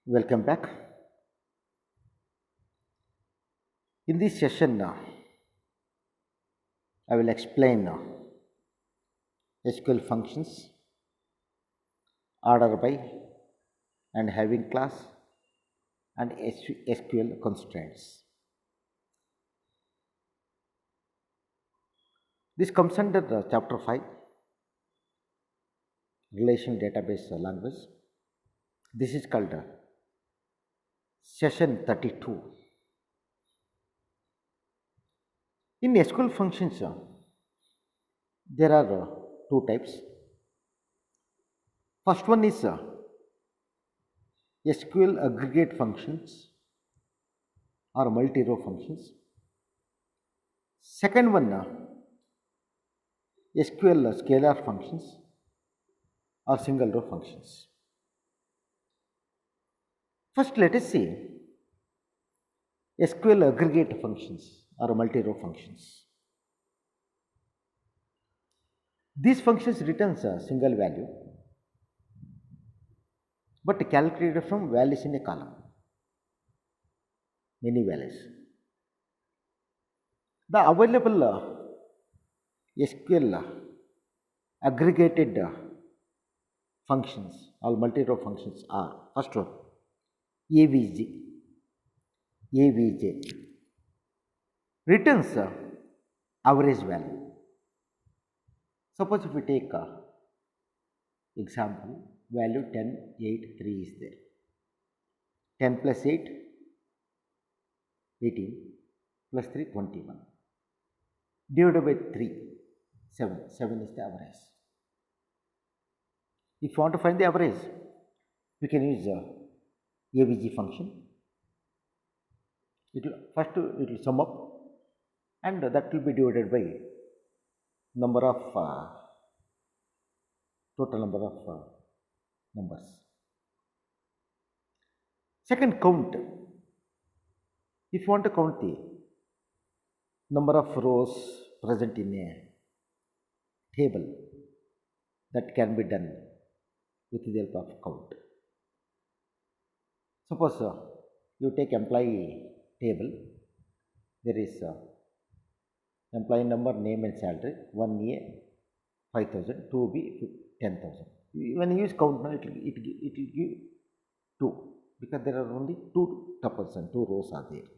Welcome back. In this session, I will explain SQL functions, order by, and having class, and SQL constraints. This comes under chapter 5, Relational Database Language. This is called session 32. In SQL functions, there are two types. First one is SQL aggregate functions or multi-row functions. Second one, SQL scalar functions or single row functions. First, let us see SQL aggregate functions or multi-row functions. These functions returns a single value but calculated from values in a column, many values. The available SQL aggregated functions or multi-row functions are first one AVG, AVJ returns average value. Suppose if we take example value 10, 8, 3 is there. 10 plus 8, 18 plus 3, 21. Divided by 3, 7. 7 is the average. If you want to find the average, we can use AVG function. First it will sum up and that will be divided by number of total number of numbers. Second, count. If you want to count the number of rows present in a table, that can be done with the help of count. Suppose you take employee table, there is employee number, name and salary, 1A 5,000, 2B 10,000. When you use count now, it will give 2 because there are only 2 tuples and 2 rows are there.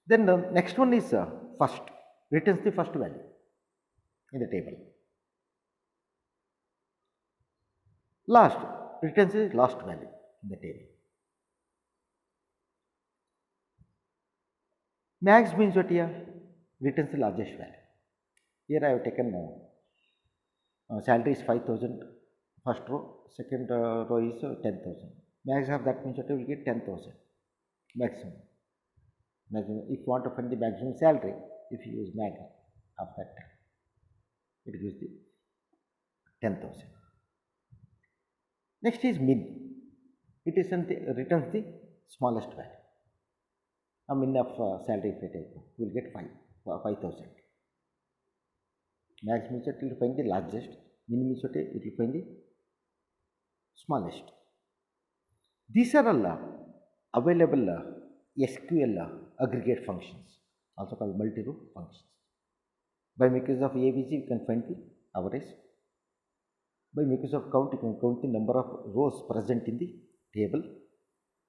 Then the next one is first, returns the first value in the table. Last, returns the last value in the table. Max means what here? Returns the largest value. Here I have taken salary is 5,000, first row, second row is 10,000. Max of that means what you will get 10,000 maximum. If you want to find the maximum salary, if you use mag of that, it gives the 10,000. Next is min. It is returns the smallest value. A min of salary if I take, we will get 5,000. Max means it will find the largest, min means it will find the smallest. These are all available SQL aggregate functions, also called multi-row functions. By means of AVG, you can find the average. By means of count, you can count the number of rows present in the table.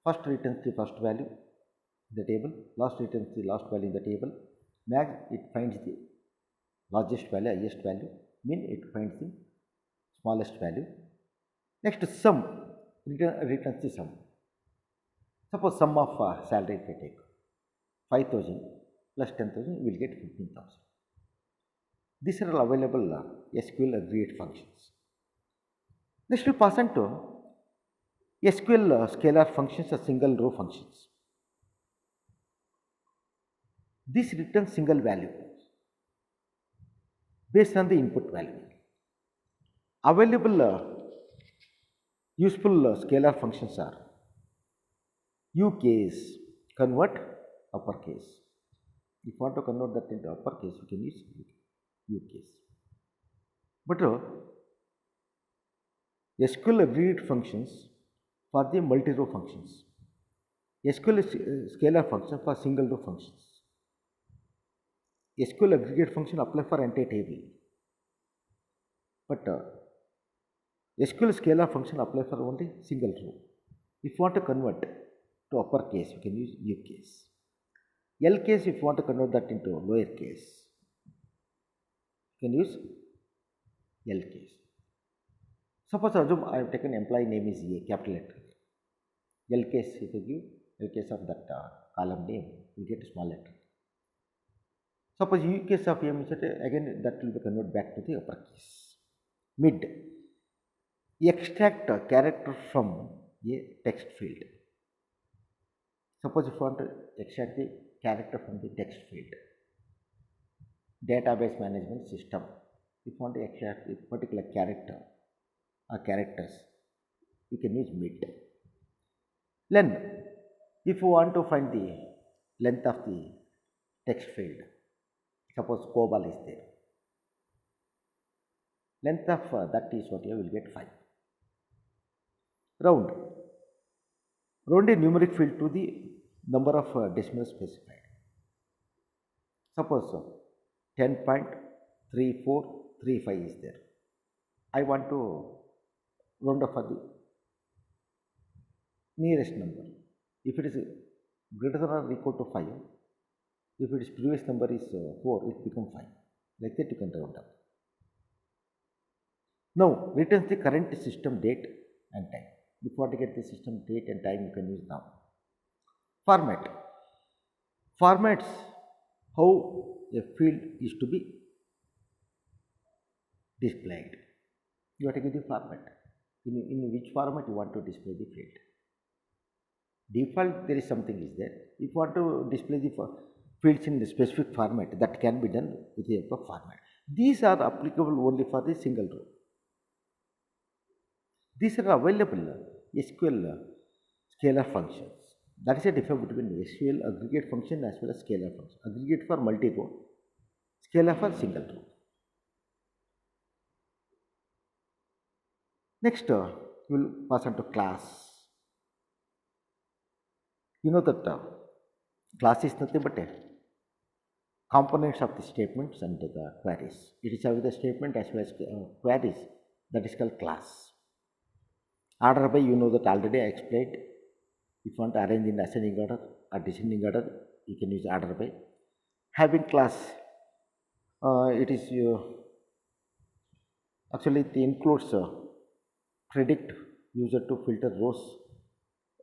First returns the first value in the table, last returns the last value in the table. Max, it finds the largest value, highest value. Min, it finds the smallest value. Next, sum, returns the sum. Suppose sum of salary if I take 5,000 plus 10,000, we will get 15,000. These are all available SQL aggregate functions. Next, we pass on to SQL scalar functions or single row functions. This returns single value based on the input value. Available useful scalar functions are UCase, convert uppercase. If you want to convert that into uppercase, you can use UCase. But SQL aggregate functions for the multi-row functions. SQL is scalar function for single row functions. SQL aggregate function apply for entire table, but SQL scalar function apply for only single row. If you want to convert to uppercase, you can use U case. L case, if you want to convert that into lower case, you can use L case. Suppose assume I have taken employee name is A, capital letter. L case, if you give L case of that column name, you get a small letter. Suppose U case of M is again that will be converted back to the uppercase. Mid, extract a character from a text field. Suppose if you want to extract the character from the text field, database management system, if you want to extract a particular character or characters, you can use mid. Len, if you want to find the length of the text field, suppose COBOL is there, length of that is what you will get 5. Round, round a numeric field to the number of decimals specified. Suppose 10.3435 is there. I want to round off for the nearest number. If it is greater than or equal to 5, if its previous number is 4, it becomes 5. Like that you can round up. Now returns the current system date and time. If you want to get the system date and time, you can use now. Format. Formats how a field is to be displayed. You have to give the format. In which format you want to display the field. Default there is something is there. If you want to display the fields in the specific format, that can be done with the help of format. These are applicable only for the single row. These are available SQL scalar functions. That is a difference between SQL aggregate function as well as scalar function. Aggregate for multi-row, scalar for single row. Next, we will pass on to class. You know that class is nothing but components of the statements and the queries. It is having the statement as well as queries, that is called class. Order by, you know that already I explained. If you want to arrange in ascending order or descending order, you can use order by. Having class, it is actually it includes predict user to filter rows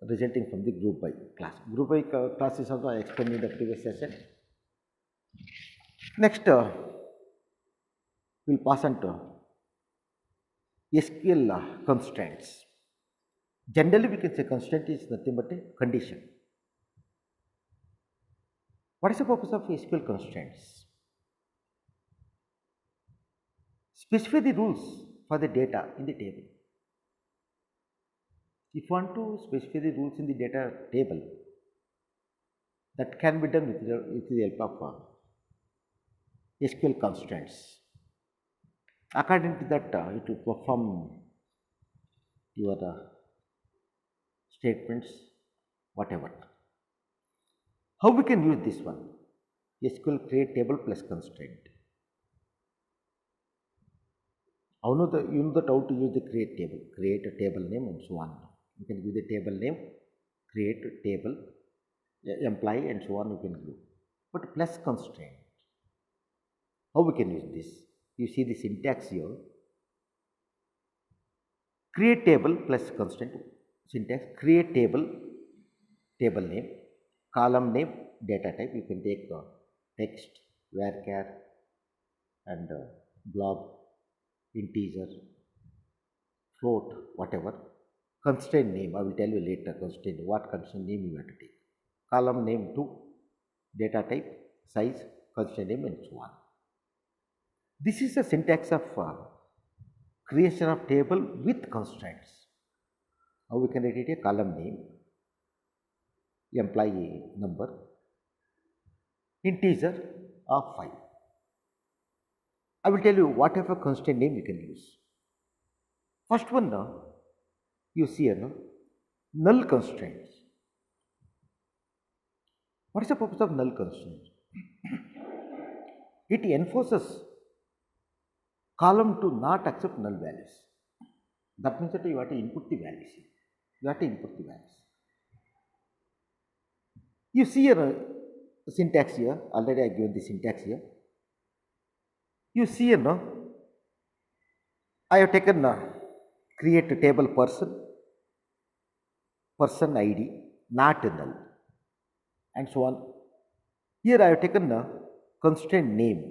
resulting from the group by class. Group by class is also I explained in the previous session. Next, we will pass on to SQL constraints. Generally, we can say constraint is nothing but a condition. What is the purpose of SQL constraints? Specify the rules for the data in the table. If you want to specify the rules in the data table, that can be done with the help of SQL constraints. According to that, it will perform your statements, whatever. How we can use this one? SQL create table plus constraint. You know that how to use the create table. Create a table name and so on. You can give the table name, create a table, employee and so on you can do. But plus constraint. How we can use this? You see the syntax here. Create table plus constraint. Syntax, create table, table name, column name, data type. You can take text, varchar and blob, integer, float, whatever. Constraint name, I will tell you later constraint, what constraint name you have to take. Column name 2, data type, size, constraint name and so on. This is the syntax of creation of table with constraints. How we can write it? A column name, employee number, integer of 5. I will tell you whatever constraint name you can use. First one, you see here, no? Null constraints. What is the purpose of null constraint? It enforces column to not accept null values. That means that you have to input the values. You have to input the values. You see here syntax here, already I given the syntax here. You see here, no? I have taken create a table person ID, not null, and so on. Here I have taken constraint name.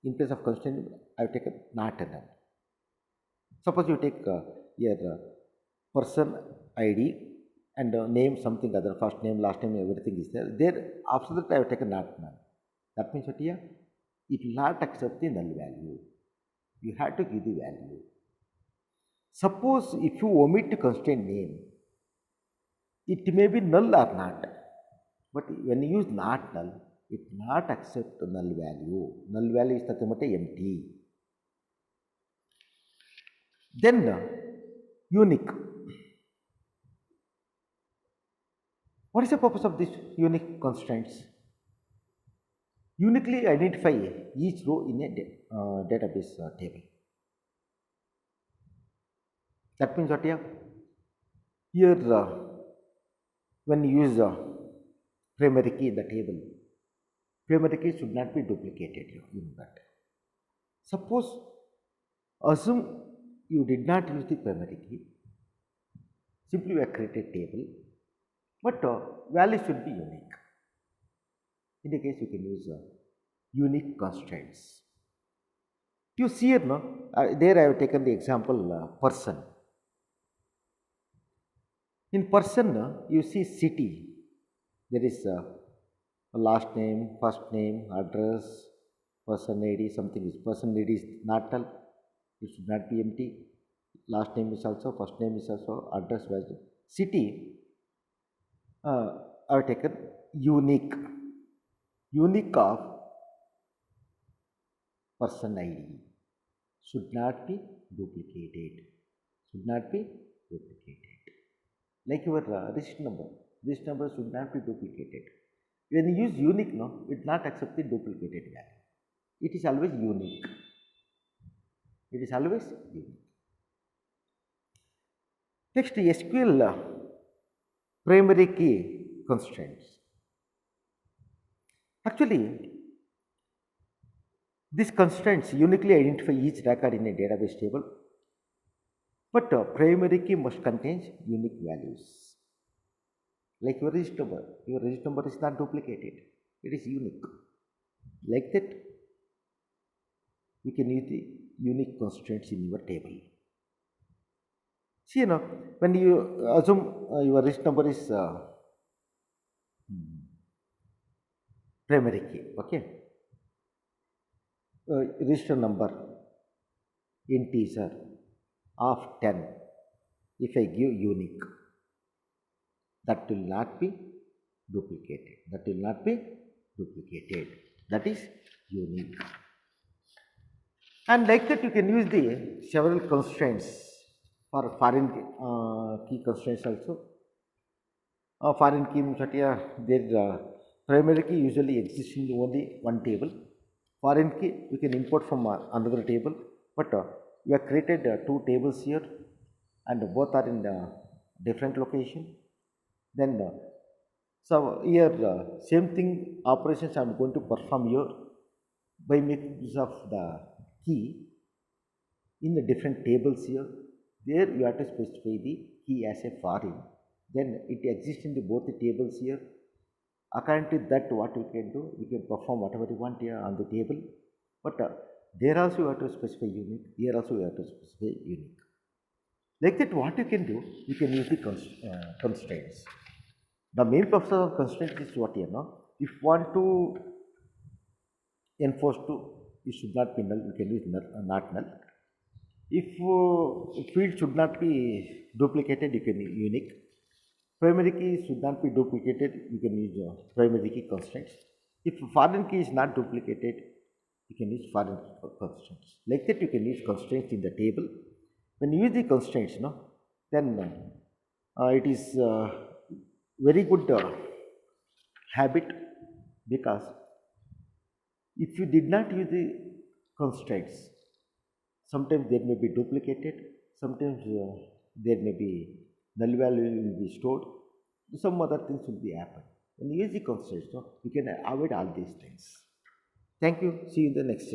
In place of constraint name, I have taken not null. Suppose you take here person ID and name something other, first name, last name, everything is there. There after that I have taken not null. That means that here it will not accept the null value. You have to give the value. Suppose if you omit constraint name, it may be null or not. But when you use not null, it not accept null value. Null value is nothing but empty. Then unique. What is the purpose of these unique constraints? Uniquely identify each row in a database table. That means what here? Here when you use primary key in the table, primary key should not be duplicated here in that. Suppose assume you did not use the primary key, simply you have created table, but value should be unique. In the case you can use unique constraints. You see here, no? There I have taken the example person. In person, you see city. There is last name, first name, address, person ID, something is person ID is not null. It should not be empty. Last name is also, first name is also, address value. City, I have taken unique. Unique of person ID should not be duplicated. Should not be duplicated. Like your register number should not be duplicated. When you use unique, no, it not accept the duplicated value. It is always unique. It is always unique. Next, SQL primary key constraints. Actually, these constraints uniquely identify each record in a database table, but primary key must contain unique values. Like your register number is not duplicated, it is unique. Like that, we can use the unique constraints in your table. See, when you assume your register number is primary key, okay? Register number integer of 10, if I give unique, that will not be duplicated. That will not be duplicated. That is unique. And like that, you can use the several constraints for foreign key constraints also. Foreign key means that their primary key usually exists in only one table. Foreign key we can import from another table, but we have created two tables here, and both are in different location. Then so here same thing operations I am going to perform here by making use of the key in the different tables here. There you have to specify the key as a foreign. Then it exists in both the tables here. According to that, what we can do, we can perform whatever we want here on the table. But there also you have to specify unique. Here also you have to specify unique. Like that, what you can do, you can use the constraints. The main purpose of constraints is what here now. If you want to enforce to, it should not be null, you can use null, not null. If field should not be duplicated, you can use unique. Primary key should not be duplicated, you can use primary key constraints. If foreign key is not duplicated, you can use foreign key constraints. Like that, you can use constraints in the table. When you use the constraints, then It is very good habit, because if you did not use the constraints, sometimes there may be duplicated, sometimes there may be null value will be stored, some other things will be happen. When you use the constraints, no, you can avoid all these things. Thank you. See you in the next session.